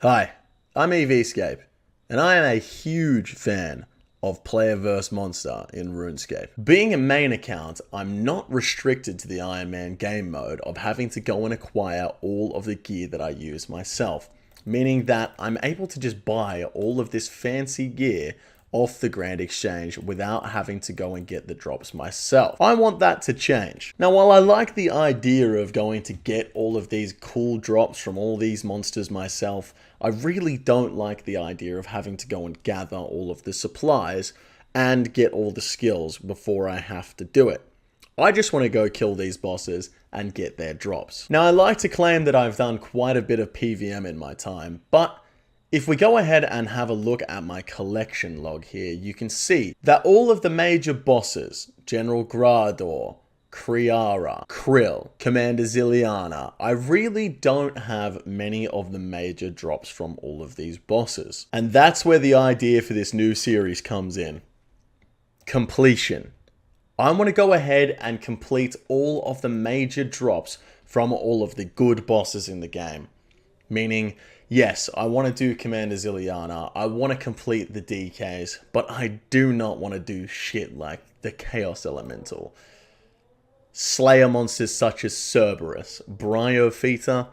Hi, I'm EVscape, and I am a huge fan of Player vs Monster in RuneScape. Being a main account, I'm not restricted to the Iron Man game mode of having to go and acquire all of the gear that I use myself, meaning that I'm able to just buy all of this fancy gear off the Grand Exchange without having to go and get the drops myself. I want that to change. Now, while I like the idea of going to get all of these cool drops from all these monsters myself, I really don't like the idea of having to go and gather all of the supplies and get all the skills before I have to do it. I just want to go kill these bosses and get their drops. Now, I like to claim that I've done quite a bit of PVM in my time, but if we go ahead and have a look at my collection log here, you can see that all of the major bosses, General Grador, Kriara, Krill, Commander Ziliana, I really don't have many of the major drops from all of these bosses. And that's where the idea for this new series comes in. Completion. I want to go ahead and complete all of the major drops from all of the good bosses in the game. Meaning, yes, I want to do Commander Ziliana, I want to complete the DKs, but I do not want to do shit like the Chaos Elemental. Slayer monsters such as Cerberus, Bryophyta,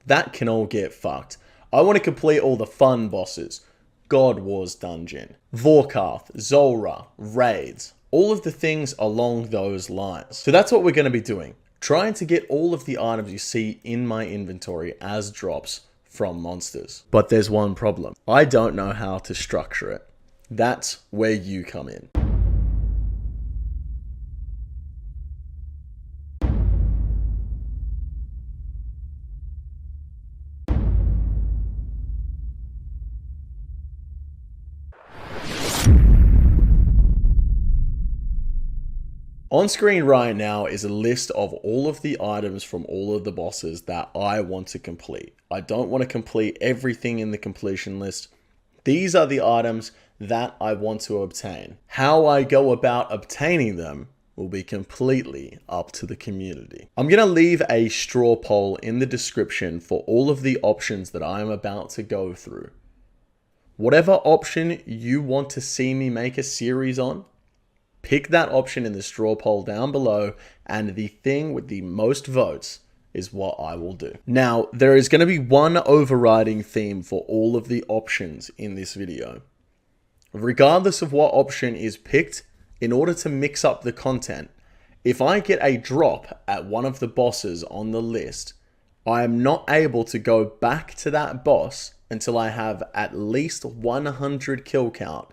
that can all get fucked. I want to complete all the fun bosses. God Wars Dungeon, Vorkarth, Zulrah, Raids, all of the things along those lines. So that's what we're going to be doing. Trying to get all of the items you see in my inventory as drops from monsters. But there's one problem. I don't know how to structure it. That's where you come in. On screen right now is a list of all of the items from all of the bosses that I want to complete. I don't want to complete everything in the completion list. These are the items that I want to obtain. How I go about obtaining them will be completely up to the community. I'm going to leave a straw poll in the description for all of the options that I am about to go through. Whatever option you want to see me make a series on, pick that option in the straw poll down below, and the thing with the most votes is what I will do. Now, there is going to be one overriding theme for all of the options in this video. Regardless of what option is picked, in order to mix up the content, if I get a drop at one of the bosses on the list, I am not able to go back to that boss until I have at least 100 kill count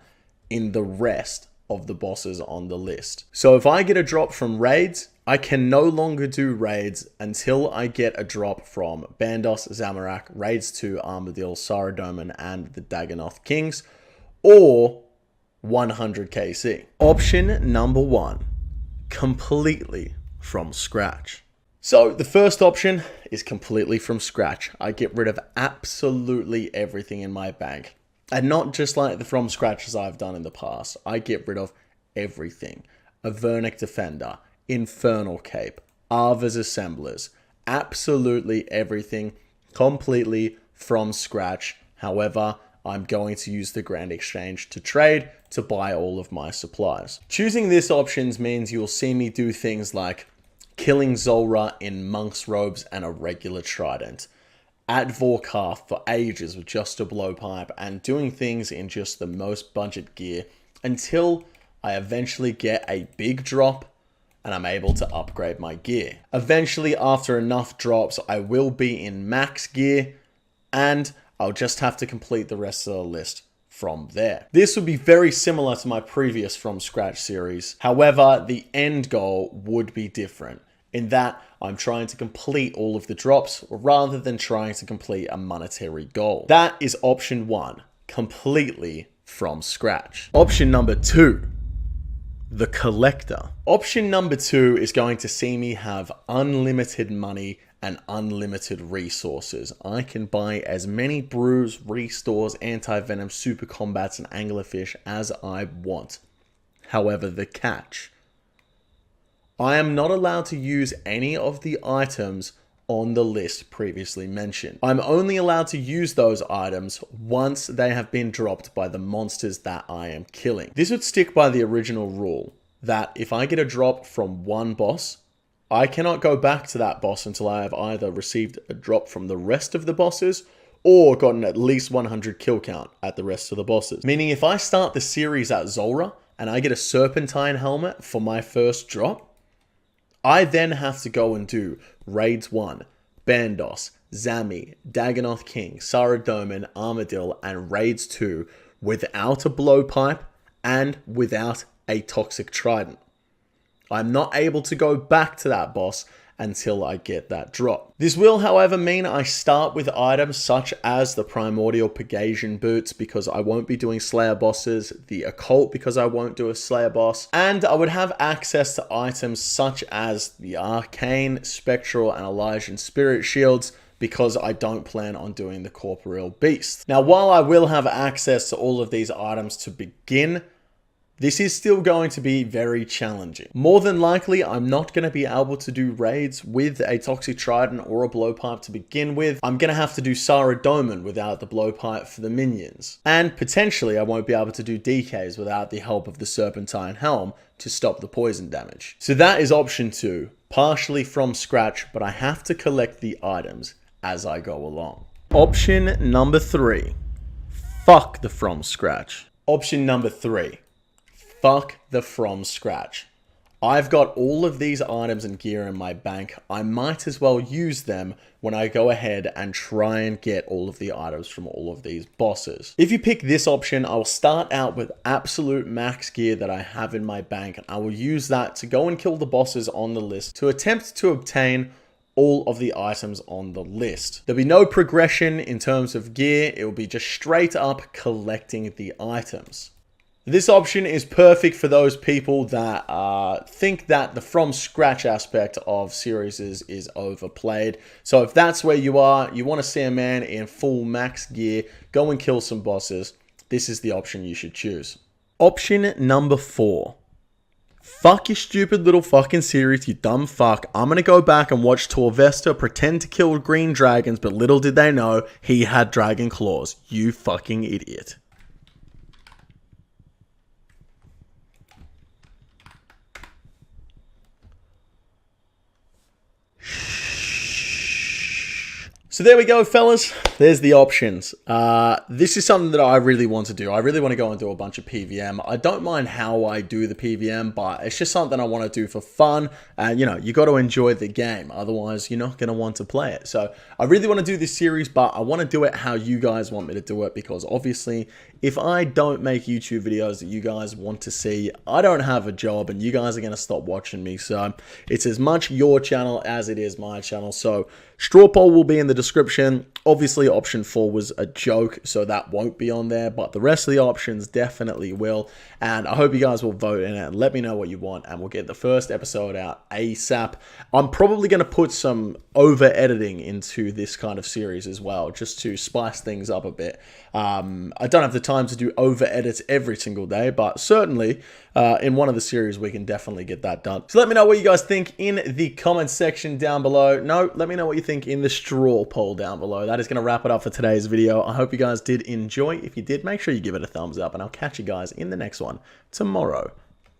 in the rest of the bosses on the list. So if I get a drop from raids, I can no longer do raids until I get a drop from Bandos, Zamorak, Raids 2, Armadyl, Saradomin, and the Dagannoth Kings, or 100 KC. Option number 1, completely from scratch. So the first option is completely from scratch. I get rid of absolutely everything in my bank. And not just like the from scratches I've done in the past. I get rid of everything. Avernic Defender, Infernal Cape, Arva's Assemblers, absolutely everything, completely from scratch. However, I'm going to use the Grand Exchange to trade to buy all of my supplies. Choosing this option means you'll see me do things like killing Zulrah in Monk's Robes and a regular Trident, at Vorkarth for ages with just a blowpipe, and doing things in just the most budget gear until I eventually get a big drop and I'm able to upgrade my gear. Eventually, after enough drops, I will be in max gear and I'll just have to complete the rest of the list from there. This would be very similar to my previous From Scratch series. However, the end goal would be different, in that I'm trying to complete all of the drops rather than trying to complete a monetary goal. That is option 1, completely from scratch. Option number 2, the collector. Option number 2 is going to see me have unlimited money and unlimited resources. I can buy as many brews, restores, anti-venom, super combats, and anglerfish as I want. However, the catch: I am not allowed to use any of the items on the list previously mentioned. I'm only allowed to use those items once they have been dropped by the monsters that I am killing. This would stick by the original rule that if I get a drop from one boss, I cannot go back to that boss until I have either received a drop from the rest of the bosses or gotten at least 100 kill count at the rest of the bosses. Meaning if I start the series at Zulrah and I get a Serpentine helmet for my first drop, I then have to go and do Raids 1, Bandos, Zami, Dagannoth King, Saradomin, Armadyl, and Raids 2 without a blowpipe and without a Toxic Trident. I'm not able to go back to that boss until I get that drop. This will, however, mean I start with items such as the Primordial Pegasian boots because I won't be doing Slayer bosses, the Occult because I won't do a Slayer boss, and I would have access to items such as the Arcane, Spectral, and Elysian Spirit shields because I don't plan on doing the Corporeal Beast. Now, while I will have access to all of these items to begin, this is still going to be very challenging. More than likely, I'm not going to be able to do raids with a Toxic Trident or a Blowpipe to begin with. I'm going to have to do Saradomin without the Blowpipe for the minions. And potentially, I won't be able to do DKs without the help of the Serpentine Helm to stop the poison damage. So that is option 2, partially from scratch, but I have to collect the items as I go along. Option number 3, fuck the from scratch. Option number 3. Fuck the from scratch. I've got all of these items and gear in my bank. I might as well use them when I go ahead and try and get all of the items from all of these bosses. If you pick this option, I will start out with absolute max gear that I have in my bank, and I will use that to go and kill the bosses on the list to attempt to obtain all of the items on the list. There'll be no progression in terms of gear. It will be just straight up collecting the items. This option is perfect for those people that think that the from scratch aspect of series is overplayed. So if that's where you are, you want to see a man in full max gear, go and kill some bosses, this is the option you should choose. Option number 4. Fuck your stupid little fucking series, you dumb fuck. I'm going to go back and watch Torvesta pretend to kill green dragons, but little did they know he had dragon claws. You fucking idiot. So there we go, fellas. There's the options. This is something that I really want to do. I really want to go and do a bunch of PVM. I don't mind how I do the PVM, but it's just something I want to do for fun. And, you know, you got to enjoy the game. Otherwise, you're not going to want to play it. So I really want to do this series, but I want to do it how you guys want me to do it. Because obviously, if I don't make YouTube videos that you guys want to see, I don't have a job and you guys are going to stop watching me. So it's as much your channel as it is my channel. So straw poll will be in the description. Obviously, option 4 was a joke, so that won't be on there, but the rest of the options definitely will. And I hope you guys will vote in it and let me know what you want, and we'll get the first episode out ASAP. I'm probably going to put some over editing into this kind of series as well, just to spice things up a bit. I don't have the time to do over edits every single day, but certainly in one of the series we can definitely get that done. So let me know what you guys think in the comment section down below. No, let me know what you think in the straw poll down below. That is going to wrap it up for today's video. I hope you guys did enjoy. If you did, make sure you give it a thumbs up, and I'll catch you guys in the next one tomorrow.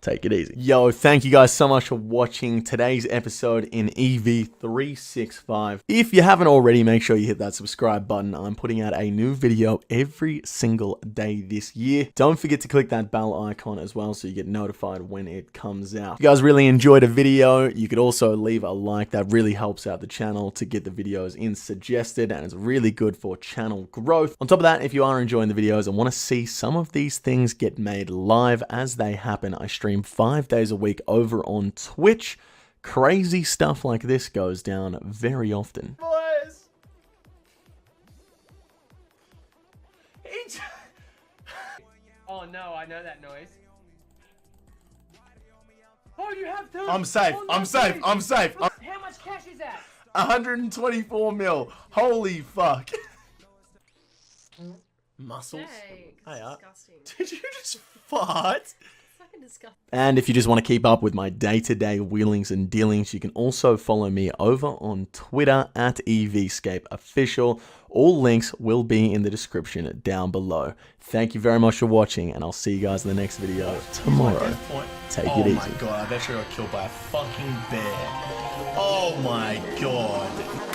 Take it easy. Yo, thank you guys so much for watching today's episode in EV365. If you haven't already, make sure you hit that subscribe button. I'm putting out a new video every single day this year. Don't forget to click that bell icon as well so you get notified when it comes out. If you guys really enjoyed a video, you could also leave a like. That really helps out the channel to get the videos in suggested, and it's really good for channel growth. On top of that, if you are enjoying the videos and want to see some of these things get made live as they happen, I stream 5 days a week over on Twitch. Crazy stuff like this goes down very often. Boys! Oh no, I know that noise. Oh, you have two! I'm safe, oh, no, I'm safe, please. I'm safe. How much cash is that? 124 mil. Holy fuck. Muscles. Hey, Hey, disgusting. did you just fart? fucking disgusting. And if you just want to keep up with my day-to-day wheelings and dealings, you can also follow me over on Twitter at EVscapeOfficial. All links will be in the description down below. Thank you very much for watching, and I'll see you guys in the next video tomorrow. Take it easy. Oh my god, I bet you got killed by a fucking bear. Oh my god.